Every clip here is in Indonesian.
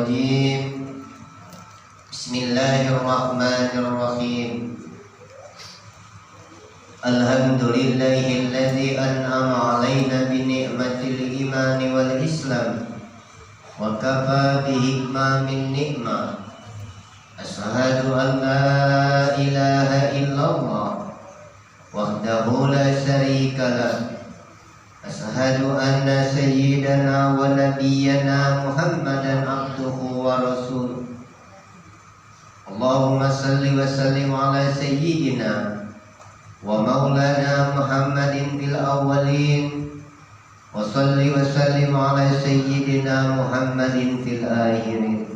الرجيم بسم الله الرحمن الرحيم الحمد لله الذي أنعم علينا بنعمة الإيمان والإسلام وكفى بهما من نعمة أشهد أن لا إله إلا الله وحده لا شريك له أشهد أن سيدنا ونبينا محمدا عبده ورسوله اللهم صل وسلم على سيدنا ومولانا محمد في الأولين وصل وسلم على سيدنا محمد في الآخرين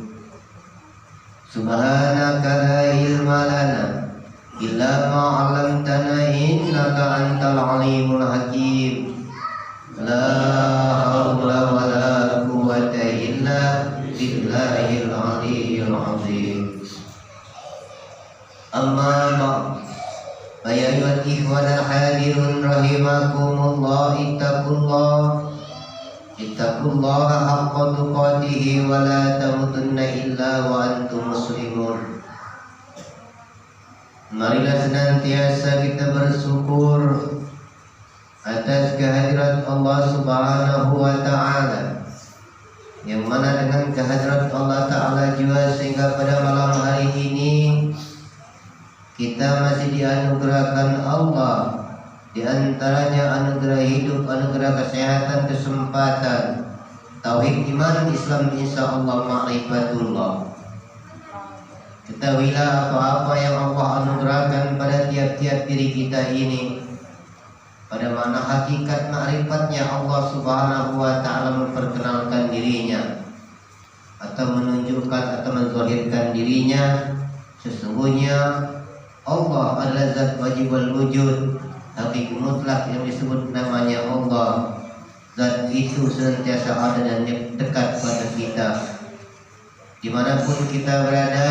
سبحانك لا علم لنا إلا ما علمتنا إنك أنت العليم الحكيم لا حول ولا قوة إلا بالله العلي العظيم أما بعد فيا أيها الإخوة الحاضرون رحمكم الله اتقوا الله حق تقاته ولا تموتن إلا وأنتم مسلمون. Marilah senantiasa kita bersyukur atas kehadirat Allah Subhanahu wa Ta'ala, yang mana dengan kehadirat Allah Ta'ala juga sehingga pada malam hari ini kita masih dianugerahkan Allah, di antaranya anugerah hidup, anugerah kesehatan, kesempatan, tauhid, iman, Islam, insya Allah, ma'rifatullah. Ketahuilah apa-apa yang Allah anugerahkan pada tiap-tiap diri kita ini, pada mana hakikat ma'rifatnya Allah Subhanahu wa Ta'ala memperkenalkan dirinya atau menunjukkan atau menzahirkan dirinya. Sesungguhnya Allah adalah zat wajib wal wujud, hakiki mutlak yang disebut namanya Allah. Zat itu senantiasa ada dan dekat pada kita, dimanapun kita berada,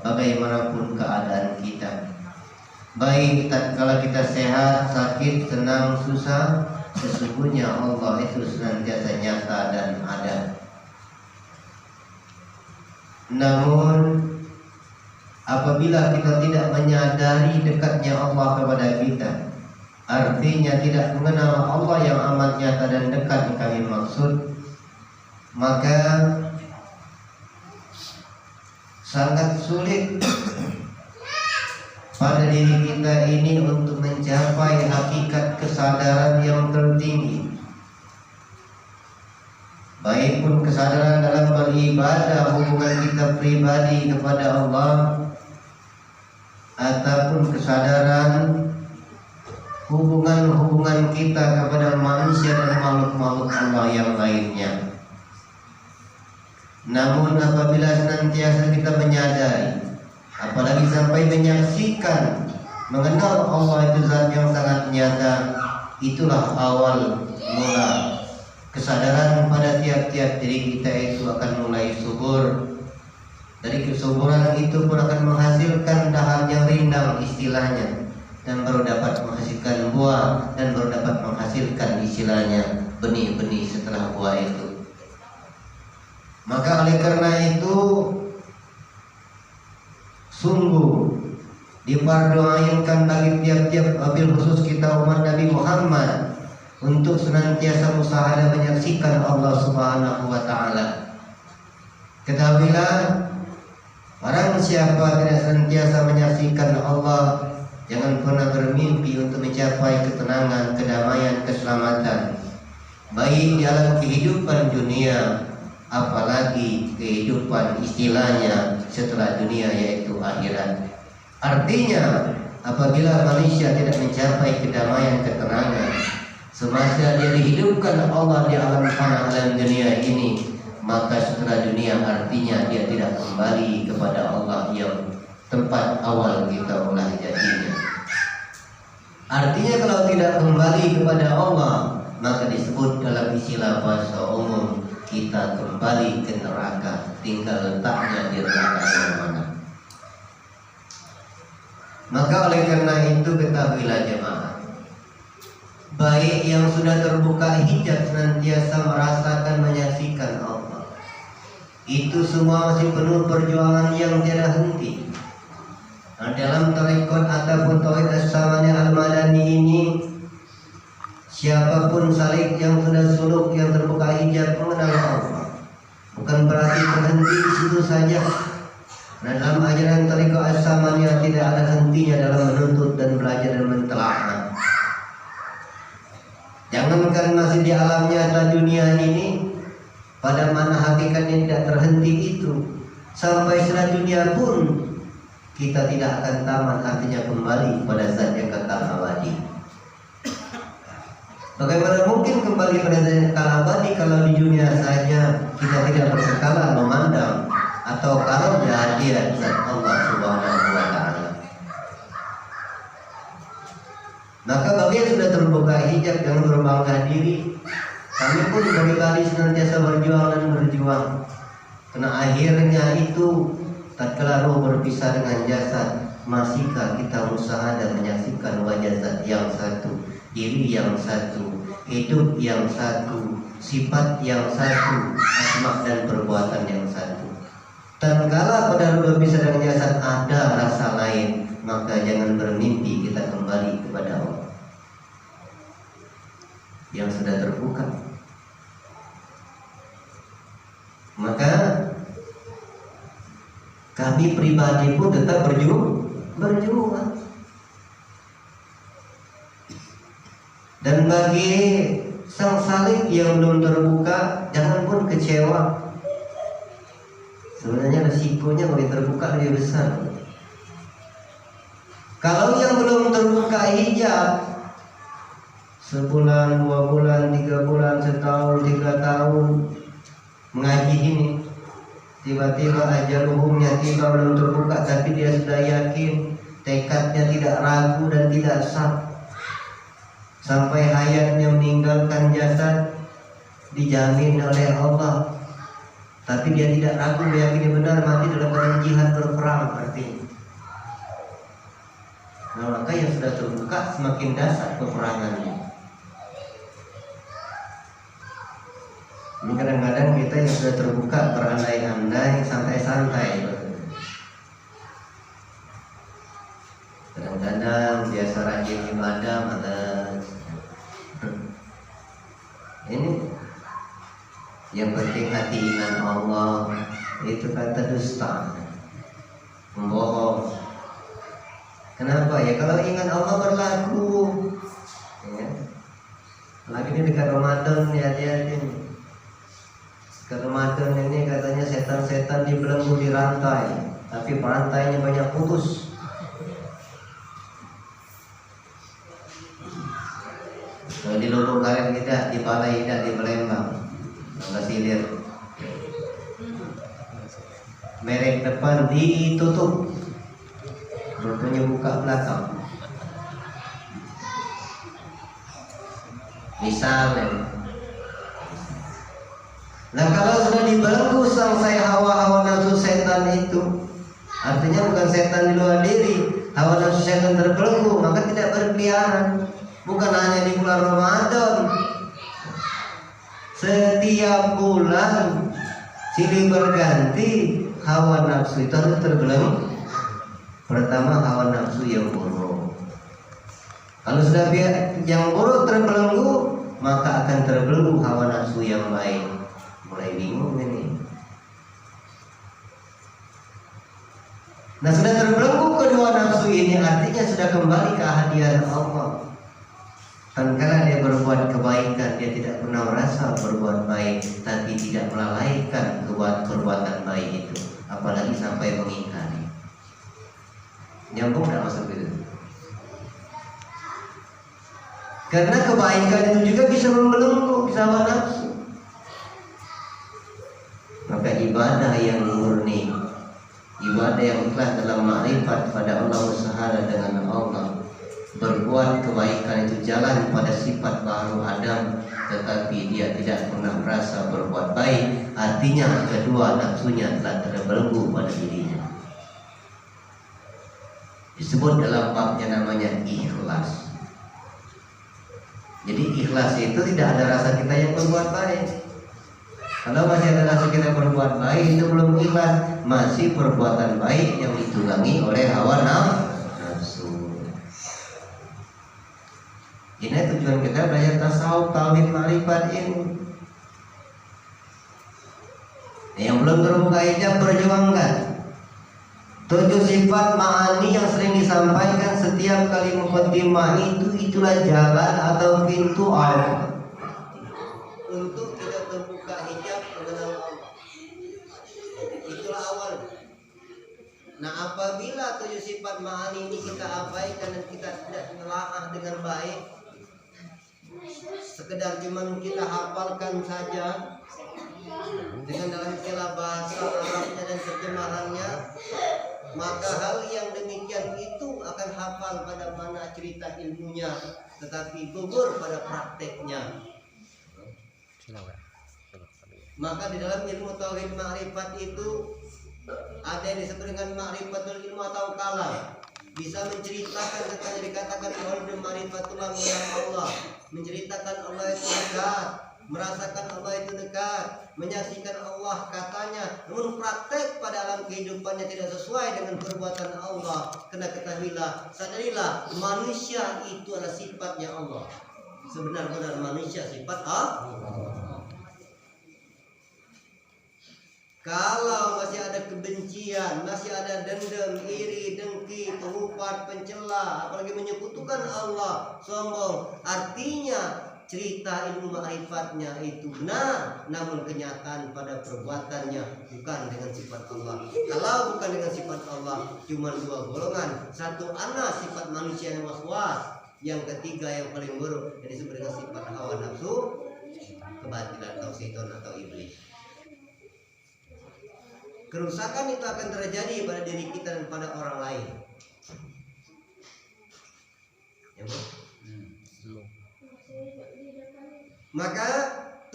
bagaimanapun keadaan kita. Baik tatkala kita sehat, sakit, senang, susah, sesungguhnya Allah itu senantiasa nyata dan ada. Namun apabila kita tidak menyadari dekatnya Allah kepada kita, artinya tidak mengenal Allah yang amat nyata dan dekat yang kami maksud, maka sangat sulit pada diri kita ini untuk mencapai hakikat kesadaran yang tertinggi, baik pun kesadaran dalam beribadah, hubungan kita pribadi kepada Allah, ataupun kesadaran hubungan kita kepada manusia dan makhluk-makhluk Allah yang lainnya. Namun apabila senantiasa kita menyadari, apalagi sampai menyaksikan, mengenal Allah itu zat yang sangat nyata, itulah awal mula kesadaran pada tiap-tiap diri kita itu akan mulai subur. Dari kesuburan itu pun akan menghasilkan dahan yang rindang istilahnya, dan baru dapat menghasilkan buah, dan baru dapat menghasilkan istilahnya benih-benih setelah buah itu. Maka oleh karena itu sungguh diperdoakan bagi tiap-tiap wabil khusus kita umat Nabi Muhammad untuk senantiasa musahadah menyaksikan Allah Subhanahu wa Ta'ala. Ketahuilah, barang siapa tidak senantiasa menyaksikan Allah, jangan pernah bermimpi untuk mencapai ketenangan, kedamaian, keselamatan, baik di alam kehidupan dunia, apalagi kehidupan istilahnya setelah dunia, yaitu akhirat. Artinya apabila manusia tidak mencapai kedamaian, ketenangan semasa dia dihidupkan Allah di alam fana, alam dunia ini, maka setelah dunia artinya dia tidak kembali kepada Allah yang tempat awal kita mulai jadinya. Artinya kalau tidak kembali kepada Allah, maka disebut dalam istilah bahasa umum, kita kembali ke neraka, tinggal letaknya di neraka yang mana. Maka oleh karena itu ketahuilah jemaah, baik yang sudah terbuka hijab senantiasa merasakan menyaksikan Allah, itu semua masih penuh perjuangan yang tiada henti. Nah, dalam tarekat ataupun tauhid as-samani al-madani ini, siapapun salik yang sudah suluk, yang terbuka hijab mengenal Allah, bukan berarti terhenti di situ saja. Nah, dalam ajaran tarekat as-samani tidak ada hentinya dalam menuntut dan belajar dan mentelaah. Jangankan masih di alam nyata dunia ini, pada mana hakikatnya tidak terhenti itu, sampai setelah dunia pun kita tidak akan tamat, artinya kembali pada zat yang kekal abadi. Bagaimana mungkin kembali pada zat yang kekal abadi kalau di dunia saja kita tidak bersekala memandang atau kalau hadir zat Allah Subhanahu wa Ta'ala. Maka bagi yang sudah terbuka hijab, jangan berbangga diri. Kami pun berkali senantiasa berjuang dan berjuang. Karena akhirnya itu tatkala roh berpisah dengan jasad, masihkah kita usaha dan menyaksikan wajah zat yang satu, diri yang satu, hidup yang satu, sifat yang satu, asma dan perbuatan yang satu. Tatkala pada roh berpisah dengan jasad ada rasa lain, maka jangan bermimpi kita kembali kepada Allah yang sudah terbuka. Maka kami pribadi pun tetap berjuang. Dan bagi sang salik yang belum terbuka, jangan pun kecewa. Sebenarnya resikonya bagi terbuka lebih besar. Kalau yang belum terbuka hijab, sebulan, 2 bulan, 3 bulan, setahun, 3 tahun mengaji ini, tiba-tiba ajaluhumnya tiba belum terbuka, tapi dia sudah yakin, tekadnya tidak ragu dan tidak syak, sampai hayatnya meninggalkan jasad dijamin oleh Allah, tapi dia tidak ragu, meyakini benar mati dalam keadaan jihad berperang artinya. Nah, maka yang sudah terbuka semakin dasar peperangannya. Ini kadang-kadang kita yang sudah terbuka berandai-andai, santai-santai. Kadang-kadang biasa rajin ibadah, ini yang penting hati ingat Allah, itu kata dusta, membohong. Kenapa ya? Kalau ingat Allah berlaku, ya. Lagi ini dekat Ramadan, hati-hati. Ke Ramadan ini katanya setan-setan dibelenggu di rantai, tapi perantainya banyak putus. Kalau di Lubuk Karet tidak, di Balai tidak, di Palembang, Bangka Silir, merek depan ditutup, rupanya buka belakang. Misalnya, nah kalau sudah dibelenggu sang saya hawa nafsu setan itu, artinya bukan setan di luar diri, hawa nafsu setan terbelenggu, maka tidak berkeliaran. Bukan hanya di bulan Ramadan, setiap bulan silih berganti hawa nafsu itu harus terbelenggu. Pertama hawa nafsu yang buruk. Kalau sudah yang buruk terbelenggu, maka akan terbelenggu hawa nafsu yang baik. Mulai bingung ini. Nah, sudah terbelenggu kedua nafsu ini, artinya sudah kembali ke ahadian Allah. Tatkala dia berbuat kebaikan, dia tidak pernah merasa berbuat baik, tapi tidak melalaikan perbuatan baik itu, apalagi sampai mengingkari. Nyambung tidak masuk itu? Karena kebaikan itu juga bisa membelenggu, bisa hawa nafsu. Maka ibadah yang murni, ibadah yang ikhlas dalam ma'rifat pada Allah Subhanahu dengan Allah, berbuat kebaikan itu jalan pada sifat baru Adam, tetapi dia tidak pernah merasa berbuat baik, artinya kedua nafsunya telah terbelenggu pada dirinya. Disebut dalam babnya namanya ikhlas. Jadi ikhlas itu tidak ada rasa kita yang berbuat baik. Kalau masih ada rasa kita berbuat baik itu belum ikhlas, masih perbuatan baik yang ditunggangi oleh hawa nafsu. Ini tujuan kita belajar tasawuf, tauhid, ma'rifat ini. Yang belum terbuka hijab perjuangkan. 7 sifat ma'ani yang sering disampaikan setiap kali muqaddimah itulah jalan atau pintu Allah untuk kita terbuka hijab mengenal Allah. Itulah awal. Nah, apabila 7 sifat ma'ani ini kita abaikan dan kita tidak menelaah dengan baik, sekedar cuma kita hafalkan saja dengan dalam istilah bahasa Arabnya dan terjemahannya, maka hal yang demikian itu akan hafal pada mana cerita ilmunya, tetapi gugur pada prakteknya. Maka di dalam ilmu tauhid ma'rifat itu ada yang disebut dengan ma'rifatul ilmu atau kalam, bisa menceritakan tentang yang dikatakan oleh ma'rifatullah mengenal Allah, menceritakan Allah itu dekat, merasakan Allah itu dekat, menyaksikan Allah katanya, namun praktek pada alam kehidupannya tidak sesuai dengan perbuatan Allah. Kena ketahuilah, sadarilah, manusia itu adalah sifatnya Allah. Sebenar-benar manusia sifat Allah. Kalau masih ada kebencian, masih ada dendam, iri, dengki, pengupat, pencela, apalagi menyekutukan Allah, sombong, artinya cerita ilmu ma'rifatnya itu benar, namun kenyataan pada perbuatannya bukan dengan sifat Allah. Kalau bukan dengan sifat Allah, cuma 2 golongan. Satu, ana sifat manusia yang was-was. Yang ketiga yang paling buruk, yang disebut dengan sifat hawa nafsu, kebatilan atau setan atau iblis. Kerusakan itu akan terjadi pada diri kita dan pada orang lain. Maka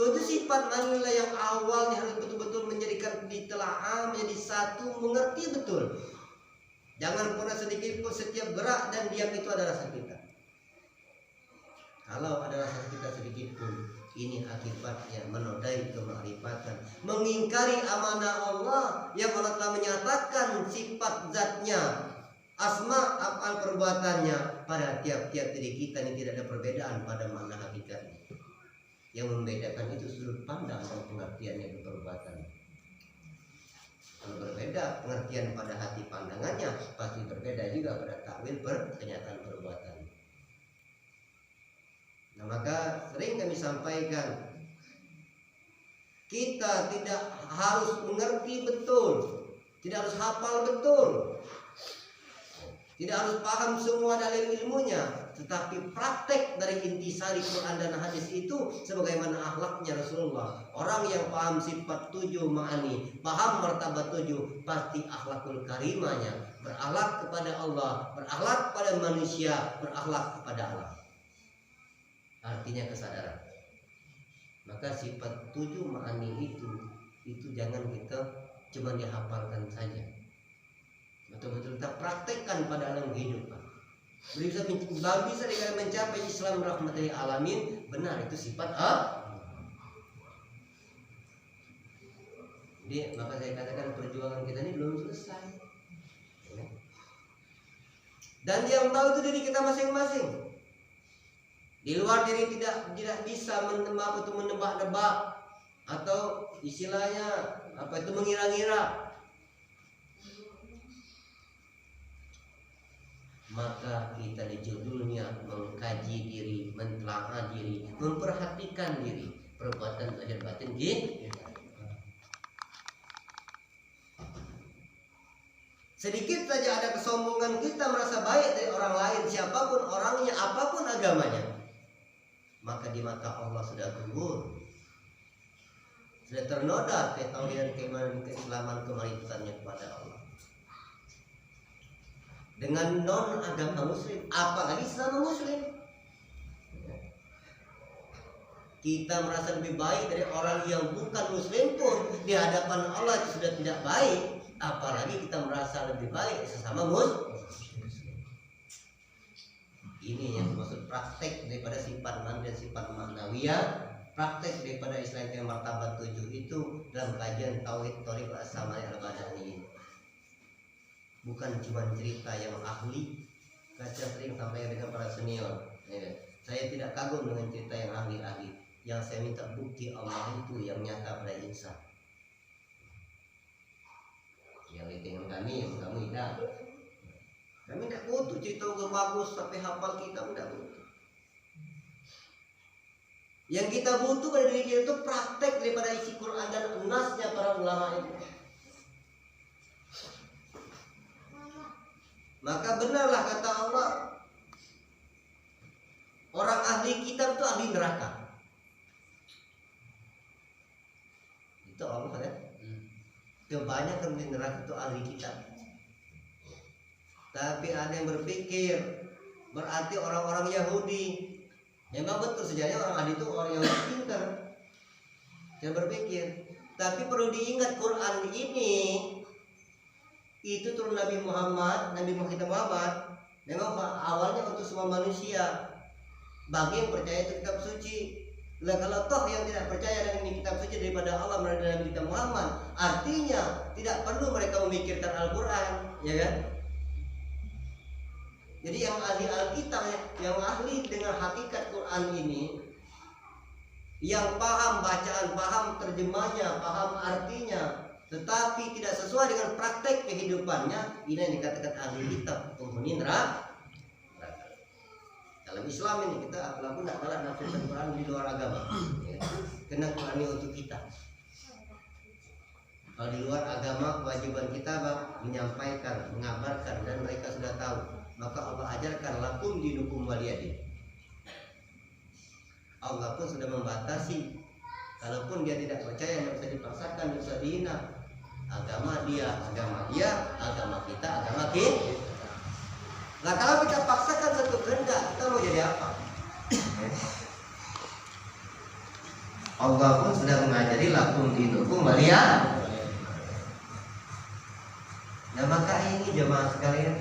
7 sifat manilah yang awalnya harus betul-betul menjadikan ditelaah menjadi satu, mengerti betul. Jangan pernah sedikit pun setiap gerak dan diam itu ada rasa kita. Kalau ada rasa kita sedikit pun, ini akibatnya menodai kemakrifatan, mengingkari amanah Allah yang Allah telah menyatakan sifat zatnya, asma af'al perbuatannya pada tiap-tiap diri kita. Ini tidak ada perbedaan pada makna hakikatnya. Yang membedakan itu sudut pandang dan pengertiannya ke perbuatan. Kalau berbeda pengertian pada hati pandangannya, pasti berbeda juga pada takwil kenyataan perbuatan. Nah, maka sering kami sampaikan, kita tidak harus mengerti betul, tidak harus hafal betul, tidak harus paham semua dalil ilmunya, tetapi praktek dari intisari Quran dan hadis itu sebagaimana akhlaknya Rasulullah. Orang yang paham sifat 7 ma'ani, paham martabat 7, pasti akhlakul karimanya, berakhlak kepada Allah, berakhlak kepada manusia, berakhlak kepada Allah. Artinya kesadaran. Maka sifat 7 ma'ani itu jangan kita cuma dihafalkan saja, betul-betul kita praktekkan pada alam kehidupan. Bisa dikatakan mencapai Islam rahmatil alamin, benar itu sifat Jadi maka saya katakan perjuangan kita ini belum selesai. Dan yang tahu itu diri kita masing-masing. Di luar diri tidak bisa menebak-nebak atau istilahnya itu mengira-ngira. Maka kita di judulnya mengkaji diri, mentelaah diri, memperhatikan diri, perbuatan zahir batin kita. Sedikit saja ada kesombongan kita merasa baik dari orang lain, siapapun orangnya, apapun agamanya, maka di mata Allah sudah gugur, sudah ternoda ketauhidan, keimanan, keislaman, kemarifatannya kepada Allah. Dengan non agama muslim, apalagi sesama muslim, kita merasa lebih baik dari orang yang bukan muslim pun di hadapan Allah itu sudah tidak baik, apalagi kita merasa lebih baik sesama muslim. Ini yang dimaksud praktek daripada sifat man dan sifat maknawiyah praktek daripada Islam yang martabat 7 itu dalam kajian tauhid thariq as-samai al-badani. Bukan cuma cerita yang ahli. Saya sering sampaikan dengan para senior, ya. Saya tidak kagum dengan cerita yang ahli-ahli. Yang saya minta bukti Allah itu yang nyata pada insan. Yang dengan kami, yang kamu tidak. Kami tidak butuh cerita bagus sampai hafal kita, tidak butuh. Yang kita butuh pada diri kita itu praktek daripada isi Quran dan nasnya para ulama itu. Maka benarlah kata Allah, orang ahli kitab itu ahli neraka. Itu Allah ya. Kebanyakan di neraka itu ahli kitab. Tapi ada yang berpikir berarti orang-orang Yahudi. Memang betul sejarahnya orang ahli itu orang yang pintar. Jangan berpikir. Tapi perlu diingat Quran ini itu turun Nabi Muhammad memang awalnya untuk semua manusia. Bagi yang percaya itu kitab suci. Lah kalau toh yang tidak percaya dengan ini kitab suci daripada Allah melalui Nabi kita Muhammad, artinya tidak perlu mereka memikirkan Al-Quran, ya kan? Jadi yang ahli Alkitab, yang ahli dengan hakikat Quran ini, yang paham bacaan, paham terjemahnya, paham artinya, tetapi tidak sesuai dengan praktek kehidupannya, ini yang dikatakan ahli kitab, penghuni neraka. Dalam Islam ini kita apalagi tidak kalah nafsirkan Quran di luar agama, ya. Karena Quran ini untuk kita. Kalau di luar agama kewajiban kita menyampaikan, mengabarkan, dan mereka sudah tahu. Maka Allah ajarkan lakum dinukum waliyadin. Allah pun sudah membatasi. Kalaupun dia tidak percaya, tidak bisa dipaksakan, tidak bisa dihina. Agama dia, agama kita, agama kita. Nah kalau kita paksakan satu kehendak, kita mau jadi apa? Allah pun sudah mengajari lakum dinukum waliyadin. Nah maka ini jemaah sekalian,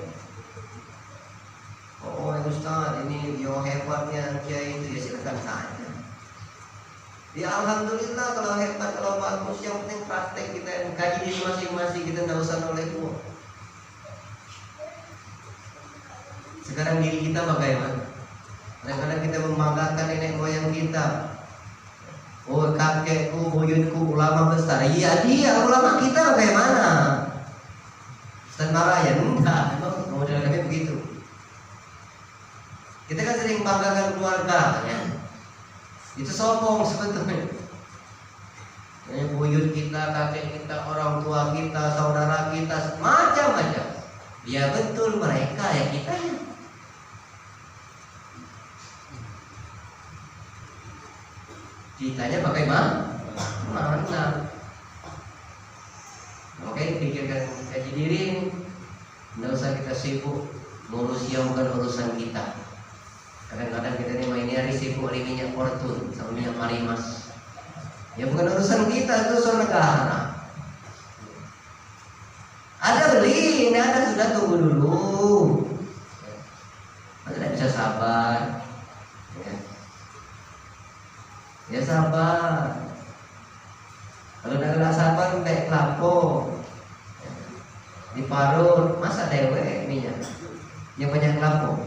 oh Ustaz ini yo hebatnya kiai itu, ya silakan saja. Ya alhamdulillah kalau hebat, kalau bagus, yang penting praktek kita kaji diri masing-masing, kita tidak usah noleh. Sekarang diri kita bagaimana? Kadang-kadang kita membanggakan nenek moyang kita. Oh kakekku, buyutku ulama besar. Iya dia ulama kita bagaimana? Ustaz Marayan enggak, memang model kami begitu. Kita kan sering banggakan keluarga, ya. Itu sombong sebetulnya. Buyut kita, kakek kita, orang tua kita, saudara kita, macam-macam. Ya betul mereka, ya kita. Ditanya bagaimana? Mana? Oke, pikirkan kaji diri. Tidak usah kita sibuk ngurus yang bukan urusan kita. Kadang-kadang kita ini mainnya sibuk beli minyak Fortune sama minyak Marimas. Ya bukan urusan kita, itu urusan negara. Ada beli, ini ada sudah, tunggu dulu. Tidak bisa sabar. Ya sabar. Kalau tidak sabar, baik lapo. Diparut, masa dewe minyak yang banyak lapo,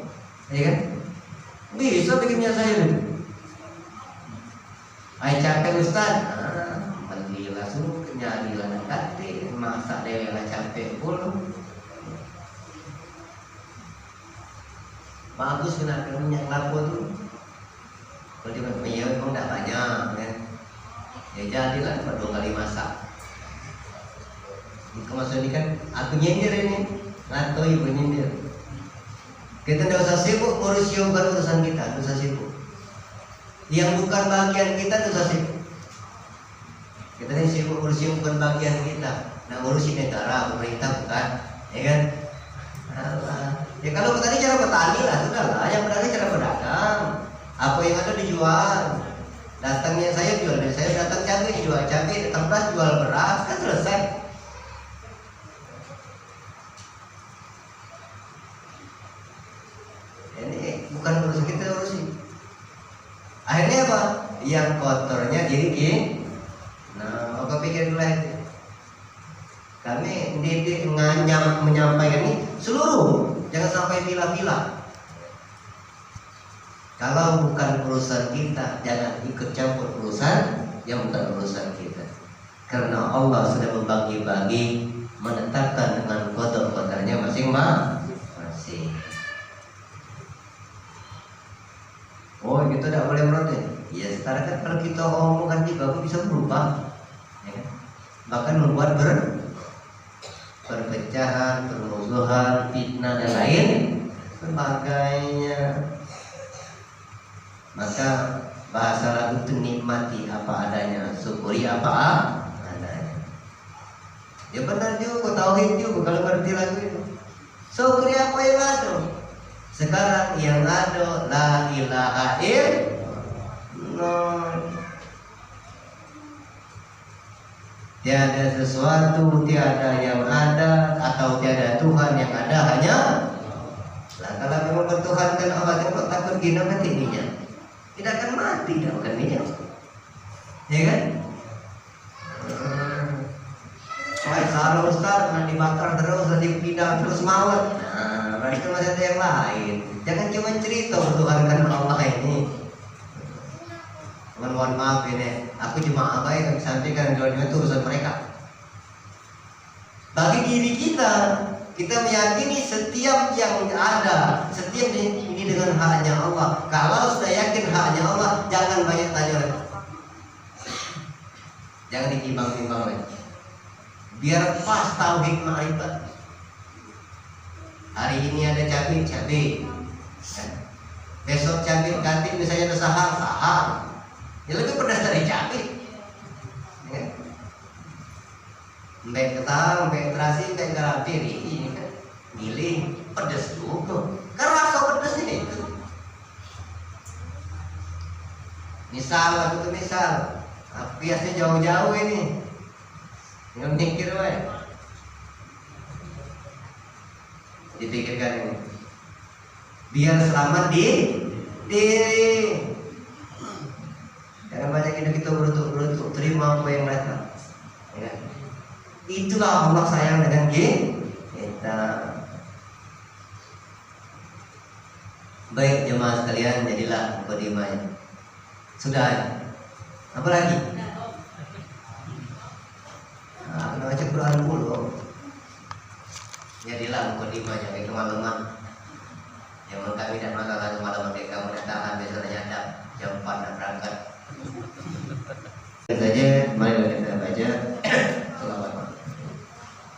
ya kan? Bisa bikin minyak sayur. Ay capek Ustaz, alhamdulillah suruh kenyalilan kate, masa dewe lah capek puluh. Bagus kena minyak lapo tuh. Kalau dia minyak memang tidak banyak, kan? Ya jadilah 2 kali masak. Maksud ini kan aku nyindir ini, atau ibu nyindir. Kita tidak usah sibuk ngurus yang bukan urusan kita, tidak usah sibuk. Yang bukan bagian kita tidak usah sibuk. Kita ini sibuk ngurus yang bukan bagian kita. Nah ngurusin negara, pemerintah bukan, ya kan? Allah. Ya kalau tadi cara petani lah, sudahlah. Yang petani cara pedagang. Apa yang ada dijual. Datangnya saya jual, dan saya datang cabai jual cabai, datang beras jual beras, kan selesai. Ini bukan urusan kita, urusin. Akhirnya apa? yang kotornya diri kita. Nah, maka pikirlah itu. Kami didik menyampaikan ini seluruh, jangan sampai pilah-pilah. Kalau bukan urusan kita, jangan ikut campur urusan yang bukan urusan kita. Karena Allah sudah membagi-bagi, menetapkan dengan kotor-kotornya masing-masing. Oh, itu tidak boleh merontek. Ya, sekarang kan kalau kita omongkan juga bisa berubah, ya kan? Bahkan membuat perpecahan, permusuhan, fitnah dan lain sebagainya. Maka bahasa lagu itu nikmati apa adanya, syukuri apa adanya. Ya benar juga, tauhid juga kalau ngerti lagu itu. Syukuri apa yang ada. Sekarang yang ada la ilaha illallah. Tiada sesuatu, tiada yang ada, atau tiada Tuhan yang ada, hanya lah. Kalau memang bertuhankan Allah, jangan takut gina mati ininya. Tidak akan mati dah kan dia, ya kan? Soalnya kalau Ustaz dibakar terus, dipindah terus mawar. Nah, berarti masih ada yang lain. Jangan cuma cerita bertuhankan Allah ini. Mohon maaf ini, aku cuma abaikan sampaikan dunia itu urusan mereka. Bagi diri kita meyakini setiap yang ada, setiap ini dengan haknya Allah. Kalau sudah yakin haknya Allah, jangan banyak tanya lagi. Jangan ditimbang-timbang lagi. Biar pas tauhid ma'rifat. Hari ini ada cabai. Besok cabai ganti misalnya ada saham. Ya lebih pedas dari cabai. Ya. Mbak ketang, mbak terasi, mbak garapi ini kan milih pedas juga. Karena rasa pedas ini itu. Misal, biasanya jauh-jauh ini. Yang mikir wae. Dipikirkan ini. Biar selamat di jangan banyak kita berutuk terima apa yang datang. Ya. Itulah Allah sayang dengan kita. Baik jemaah sekalian, jadilah mukadimahnya. Sudah. Apa lagi? Nah, baca Quran dulu. Jadilah mukadimahnya kayak kemalaman. Yang kami dan masalah kemalaman kayak kamu datang besok nyadap jam 4 dan berangkat. Saja, mari kita baca selawat.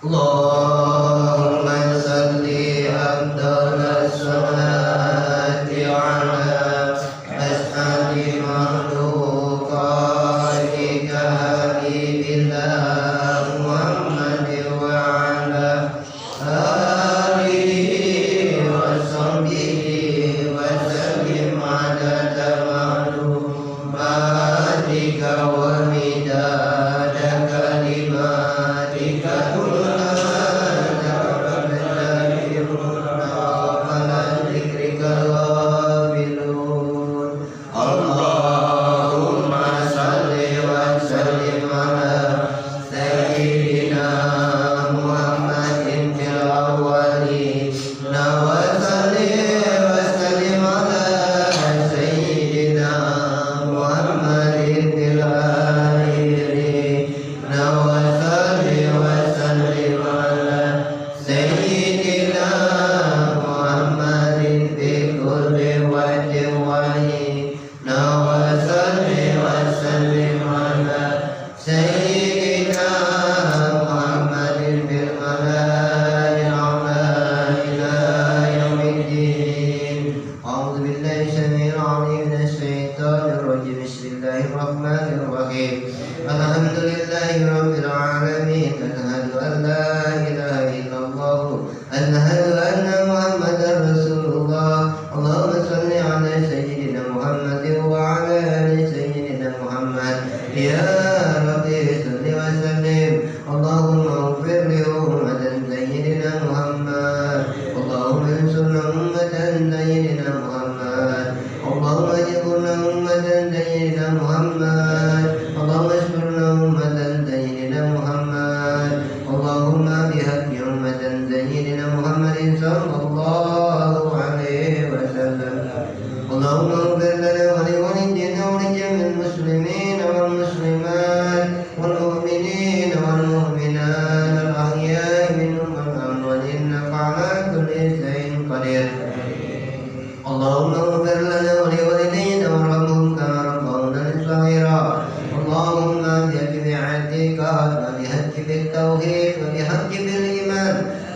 Allahumma salli afdhalas salati ala ashabi makhluqatika habibillah Muhammad wa ala alihi wa sahbihi wa sallim adada ma'lumatika wa midada kalimatika Muhammad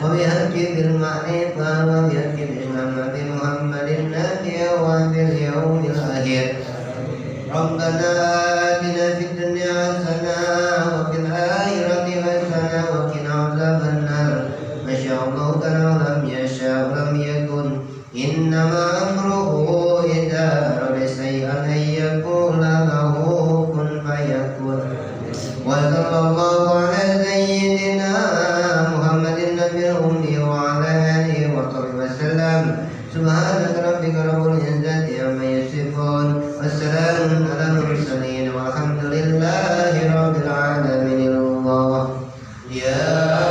وبحق بالمعرفة وبحق بسنة محمد النبي وفي اليوم الآخر ربنا آتنا في الدنيا حسنة وفي الآخرة حسنة وقنا عذاب النار ما شاء الله كان ولم يشاء ولم يكن إنما أمره إذا أراد شيئا أن يقول له كن فيكون وصلى الله على سيدنا محمد النبي الأمي وعلى آله وصحبه وسلم سبحانك ربك رب العزة عما يصفون والسلام على المرسلين والحمد لله رب العالمين الله يا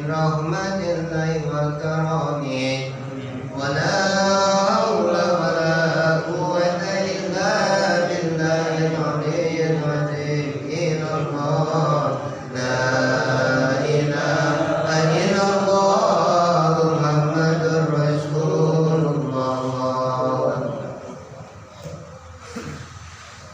rahmatillahi wa